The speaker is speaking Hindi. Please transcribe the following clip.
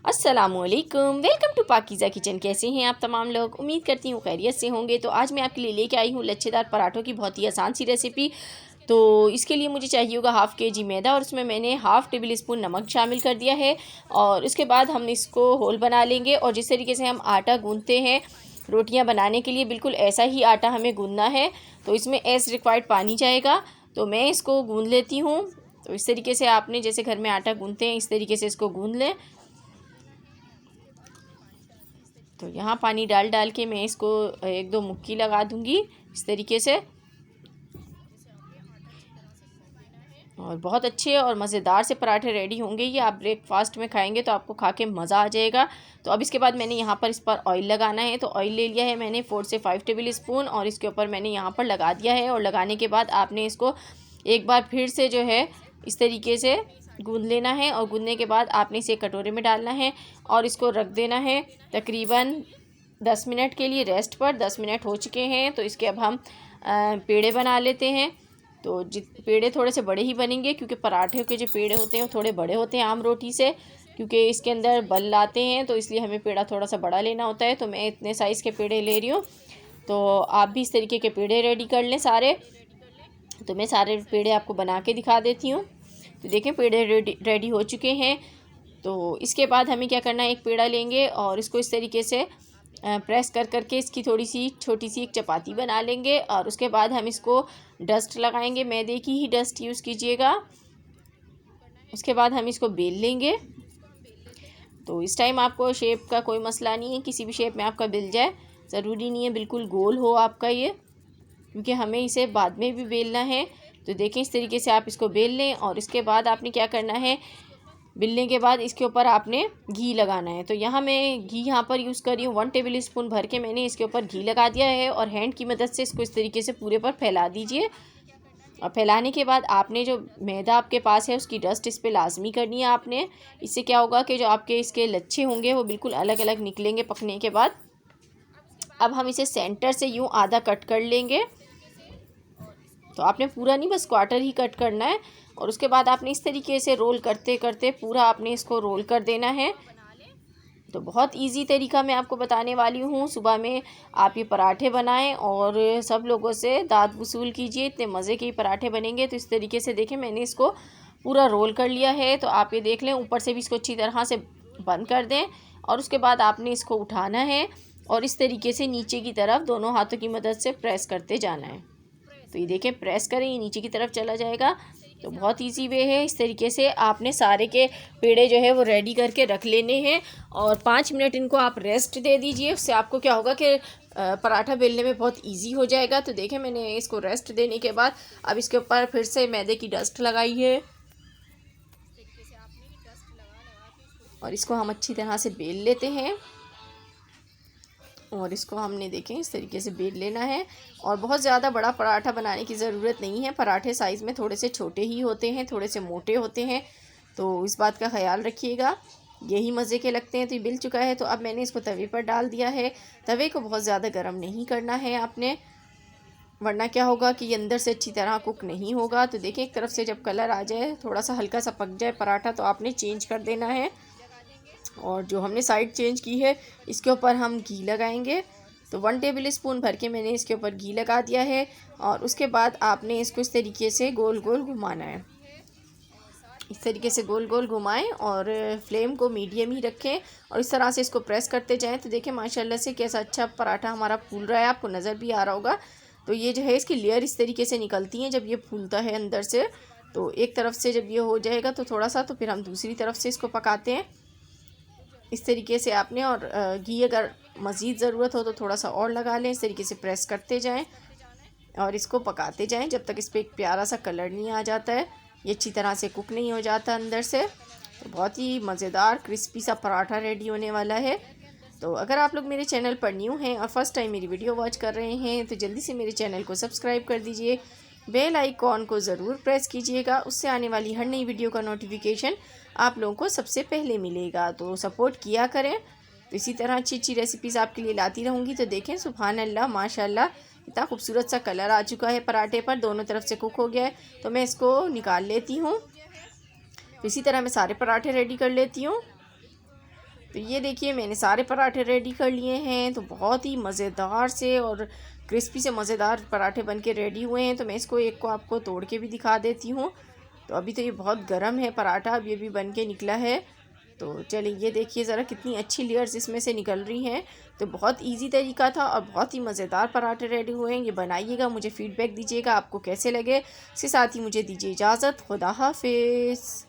अस्सलामुअलैकुम, वेलकम टू पाकीज़ा किचन। कैसे हैं आप तमाम लोग? उम्मीद करती हूँ खैरियत से होंगे। तो आज मैं आपके लिए लेके आई हूँ लच्छेदार पराठों की बहुत ही आसान सी रेसिपी। तो इसके लिए मुझे चाहिए होगा हाफ़ केजी मैदा और उसमें मैंने हाफ़ टेबल स्पून नमक शामिल कर दिया है। और उसके बाद हम इसको होल बना लेंगे और जिस तरीके से हम आटा गूँथते हैं रोटियाँ बनाने के लिए, बिल्कुल ऐसा ही आटा हमें गूँथना है। तो इसमें एज़ रिक्वायर्ड पानी जाएगा। तो मैं इसको गूँथ लेती हूँ। तो इस तरीके से आपने जैसे घर में आटा गूँथते हैं इस तरीके से इसको गूँथ लें। तो यहाँ पानी डाल डाल के मैं इसको एक दो मुक्की लगा दूँगी इस तरीके से। और बहुत अच्छे और मज़ेदार से पराठे रेडी होंगे। ये आप ब्रेकफास्ट में खाएंगे तो आपको खा के मज़ा आ जाएगा। तो अब इसके बाद मैंने यहाँ पर इस पर ऑयल लगाना है। तो ऑयल ले लिया है मैंने 4 से 5 टेबल स्पून और इसके ऊपर मैंने यहाँ पर लगा दिया है। और लगाने के बाद आपने इसको एक बार फिर से जो है इस तरीके से गूँध लेना है। और गूँधने के बाद आपने इसे कटोरे में डालना है और इसको रख देना है तकरीबन 10 मिनट के लिए रेस्ट पर। 10 मिनट हो चुके हैं। तो इसके अब हम पेड़े बना लेते हैं। तो पेड़े थोड़े से बड़े ही बनेंगे क्योंकि पराठे के जो पेड़े होते हैं वो थोड़े बड़े होते हैं आम रोटी से, क्योंकि इसके अंदर बल लाते हैं। तो इसलिए हमें पेड़ा थोड़ा सा बड़ा लेना होता है। तो मैं इतने साइज़ के पेड़े ले रही हूँ। तो आप भी इस तरीके के पेड़े रेडी कर लें सारे। तो मैं सारे पेड़े आपको बना के दिखा देती हूँ। तो देखें पेड़े रेडी हो चुके हैं। तो इसके बाद हमें क्या करना है, एक पेड़ा लेंगे और इसको इस तरीके से प्रेस कर करके इसकी थोड़ी सी छोटी सी एक चपाती बना लेंगे। और उसके बाद हम इसको डस्ट लगाएंगे, मैदे की ही डस्ट यूज़ कीजिएगा। उसके बाद हम इसको बेल लेंगे। तो इस टाइम आपको शेप का कोई मसला नहीं है, किसी भी शेप में आपका बेल जाए, ज़रूरी नहीं है बिल्कुल गोल हो आपका ये, क्योंकि हमें इसे बाद में भी बेलना है। तो देखें इस तरीके से आप इसको बेल लें। और इसके बाद आपने क्या करना है, बेलने के बाद इसके ऊपर आपने घी लगाना है। तो यहाँ मैं घी यहाँ पर यूज़ कर रही हूँ 1 टेबल स्पून भर के मैंने इसके ऊपर घी लगा दिया है। और हैंड की मदद से इसको इस तरीके से पूरे पर फैला दीजिए। और फैलाने के बाद आपने जो मैदा आपके पास है उसकी डस्ट इस पर लाजमी करनी है आपने। इससे क्या होगा कि जो आपके इसके लच्छे होंगे वो बिल्कुल अलग अलग निकलेंगे पकने के बाद। अब हम इसे सेंटर से यूँ आधा कट कर लेंगे। तो आपने पूरा नहीं, बस क्वार्टर ही कट करना है। और उसके बाद आपने इस तरीके से रोल करते करते पूरा आपने इसको रोल कर देना है। तो बहुत इजी तरीका मैं आपको बताने वाली हूँ। सुबह में आप ये पराठे बनाएं और सब लोगों से दाद वसूल कीजिए, इतने मज़े के पराठे बनेंगे। तो इस तरीके से देखें मैंने इसको पूरा रोल कर लिया है। तो आप ये देख लें, ऊपर से भी इसको अच्छी तरह से बंद कर दें। और उसके बाद आपने इसको उठाना है और इस तरीके से नीचे की तरफ दोनों हाथों की मदद से प्रेस करते जाना है। तो ये देखें प्रेस करें, ये नीचे की तरफ चला जाएगा। तो बहुत इजी वे है। इस तरीके से आपने सारे के पेड़े जो है वो रेडी करके रख लेने हैं और 5 मिनट इनको आप रेस्ट दे दीजिए। उससे आपको क्या होगा कि पराठा बेलने में बहुत इजी हो जाएगा। तो देखें मैंने इसको रेस्ट देने के बाद अब इसके ऊपर फिर से मैदे की डस्ट लगाई है और इसको हम अच्छी तरह से बेल लेते हैं। और इसको हमने देखें इस तरीके से बेल लेना है। और बहुत ज़्यादा बड़ा पराठा बनाने की ज़रूरत नहीं है। पराठे साइज़ में थोड़े से छोटे ही होते हैं, थोड़े से मोटे होते हैं। तो इस बात का ख्याल रखिएगा, यही मज़े के लगते हैं। तो ये बिल चुका है। तो अब मैंने इसको तवे पर डाल दिया है। तवे को बहुत ज़्यादा गर्म नहीं करना है आपने, वरना क्या होगा कि ये अंदर से अच्छी तरह कुक नहीं होगा। तो देखिए एक तरफ से जब कलर आ जाए, थोड़ा सा हल्का सा पक जाए पराठा, तो आपने चेंज कर देना है। और जो हमने साइड चेंज की है इसके ऊपर हम घी लगाएंगे। तो 1 टेबल स्पून भर के मैंने इसके ऊपर घी लगा दिया है। और उसके बाद आपने इसको इस तरीके से गोल गोल घुमाना है। इस तरीके से गोल गोल घुमाएं और फ्लेम को मीडियम ही रखें और इस तरह से इसको प्रेस करते जाएं। तो देखें माशाल्लाह से कैसा अच्छा पराठा हमारा फूल रहा है, आपको नज़र भी आ रहा होगा। तो ये जो है इसकी लेयर इस तरीके से निकलती हैं जब ये फूलता है अंदर से। तो एक तरफ से जब ये हो जाएगा तो थोड़ा सा, तो फिर हम दूसरी तरफ से इसको पकाते हैं इस तरीके से आपने। और घी अगर मज़ीद ज़रूरत हो तो थोड़ा सा और लगा लें। इस तरीके से प्रेस करते जाएं और इसको पकाते जाएं जब तक इस पर एक प्यारा सा कलर नहीं आ जाता है, ये अच्छी तरह से कुक नहीं हो जाता अंदर से। तो बहुत ही मज़ेदार क्रिस्पी सा पराठा रेडी होने वाला है। तो अगर आप लोग मेरे चैनल पर न्यू हैं और फर्स्ट टाइम मेरी वीडियो वॉच कर रहे हैं तो जल्दी से मेरे चैनल को सब्सक्राइब कर दीजिए, बेल आइकॉन को ज़रूर प्रेस कीजिएगा, उससे आने वाली हर नई वीडियो का नोटिफिकेशन आप लोगों को सबसे पहले मिलेगा। तो सपोर्ट किया करें। तो इसी तरह अच्छी अच्छी रेसिपीज़ आपके लिए लाती रहूँगी। तो देखें सुभान अल्लाह माशाल्लाह इतना खूबसूरत सा कलर आ चुका है पराठे पर, दोनों तरफ से कुक हो गया है। तो मैं इसको निकाल लेती हूँ। तो इसी तरह मैं सारे पराठे रेडी कर लेती हूँ। तो ये देखिए मैंने सारे पराठे रेडी कर लिए हैं। तो बहुत ही मज़ेदार से और क्रिस्पी से मज़ेदार पराठे बन के रेडी हुए हैं। तो मैं इसको एक को आपको तोड़ के भी दिखा देती हूँ। तो अभी तो ये बहुत गर्म है पराठा, अब ये भी बन के निकला है। तो चलिए ये देखिए ज़रा कितनी अच्छी लेयर्स इसमें से निकल रही हैं। तो बहुत इजी तरीका था और बहुत ही मज़ेदार पराठे रेडी हुए हैं। ये बनाइएगा, मुझे फ़ीडबैक दीजिएगा आपको कैसे लगे। इसके साथ ही मुझे दीजिए इजाज़त। खुदा हाफिज़।